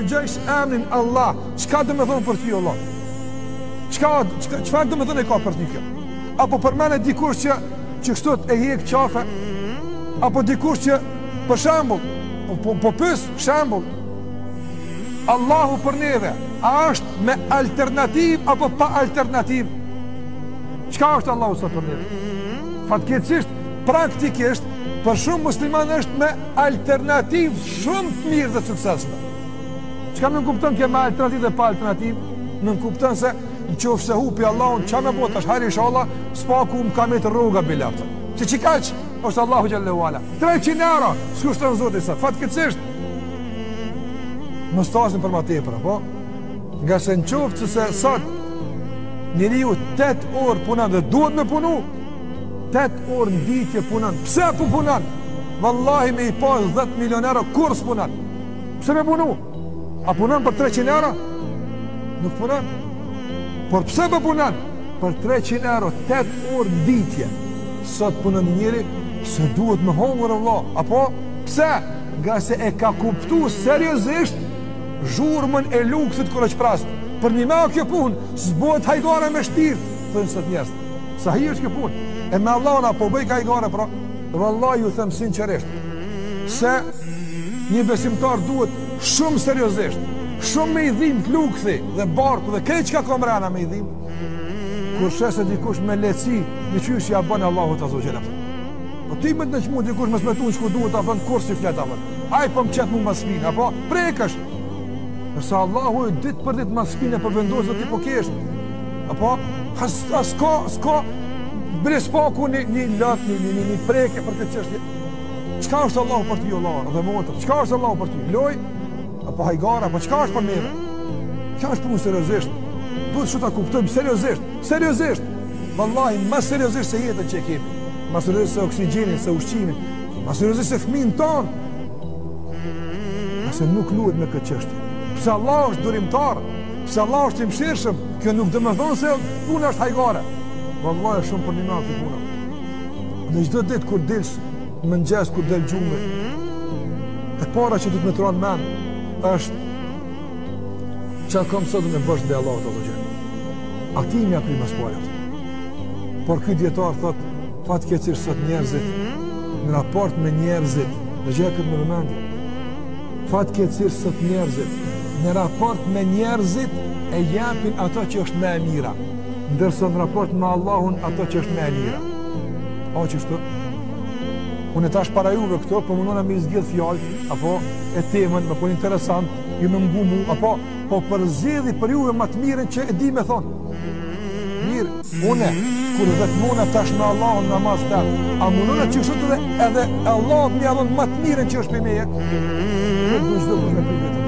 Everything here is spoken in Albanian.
Gjejsh emrin Allah, çka do me thonë për ty Allah? Çfarë do me thonë e ka për ty kjo? Apo përmene dikush që kështot e hjek qafe? Apo dikush që, për shembull, po pys, shembull, Allahu për neve, a është me alternativ apo pa alternativ? Çka është Allahu sa për neve? Fatkeqësisht, praktikisht, për shumë musliman është me alternativ shumë të mirë dhe suksesshme. Çka më kupton kjo me alternativë dhe pa alternativë? Më kupton se nëse hupi Allahun, çka më bëhet tash hajri inshallah, spaku më ka me të rruga bilat. Çi kaq është Allahu xhallahu ala. 300 euro, s'kushton zoti sa. Fatkeqësisht mos tasim për më tepër, po? Nga se në qoftë se sot njeriu 8 orë punon dhe duhet me punu, 8 orë në ditje punon. Pse po punon? Wallahi me i pas 10 milion euro kur s'punon. Pse me punu? A punon për 300 euro? Nuk punon. Por pse po punon? Për 300 euro, 8 orë në ditje. Sot punon njëri, se duhet me hongër Allah. Apo? Pse? Nga se e ka kuptu seriozisht zhurmën e luksit kër e qprasë. Për një me kjo punë, s'bohet hajgare me shpirt, thënë sot njerës. Sa hi është kjo punë? E me Allah na po bëj ka hajgare, pra. Dhe Allah ju them sinqerisht, se një besimtar duhet shumë seriozisht, shumë me i dhim të lukthi dhe barku dhe këtë që ka komrena me i dhim, kur shese dikush me leci, në qysh ja bënë Allahu të azogjera. Po ti me të në qmu dikush me smetun që ku duhet të bënë kur si flet avën. Aj po më qëtë mu më spinë, apo prekësh. Nësa Allahu e ditë për ditë më spinë e për vendosë dhe ti po kesh. Apo, s'ka bre s'paku një latë, një preke për këtë qështje. Qka është Allahu për ty, Allah, dhe motër? Qka është Allahu për ty? Loj? Apo hajgara? Apo qka është për neve? Qka është punë seriozisht? Duhet që ta kuptojmë seriozisht. Wallahi, ma seriozisht se jetën që e kemi. Ma seriozisht se oksigenin, se ushqimin. Ma seriozisht se fëmin tonë. Ase nuk luhet me këtë qështje. Pse Allah është durimtar, pse Allah është i mëshirshëm, kjo nuk dhe me thonë se puna është hajgare. Wallahi është shumë për një natë të puna. Në çdo ditë kur dilsh, mëngjes kur del gjumë, e para që du të me të ranë men, është që kam sot me bësh dhe Allah të të gjë. Ati me apri më spalët. Por këtë djetarë thot, fatë keqërë sot njerëzit, në raport me njerëzit, dhe gjë këtë me vëmendje, fatë keqërë sot njerëzit, në raport me njerëzit e japin ato që është me e mira, ndërsa në raport me Allahun ato që është me e lira. O që shtu? Unë e tash para juve këto, po mundona me izgjith fjallë, apo e temën, me po interesant, ju me mgu mu, apo po përzidhi për juve më të mirën që e di me thonë. Mirë, une, kur vetë muna tash me Allahun namaz të, a mundona që shtu edhe Allah më adhon më të mirën që është për meje, këtë du qdo për me për vetëm.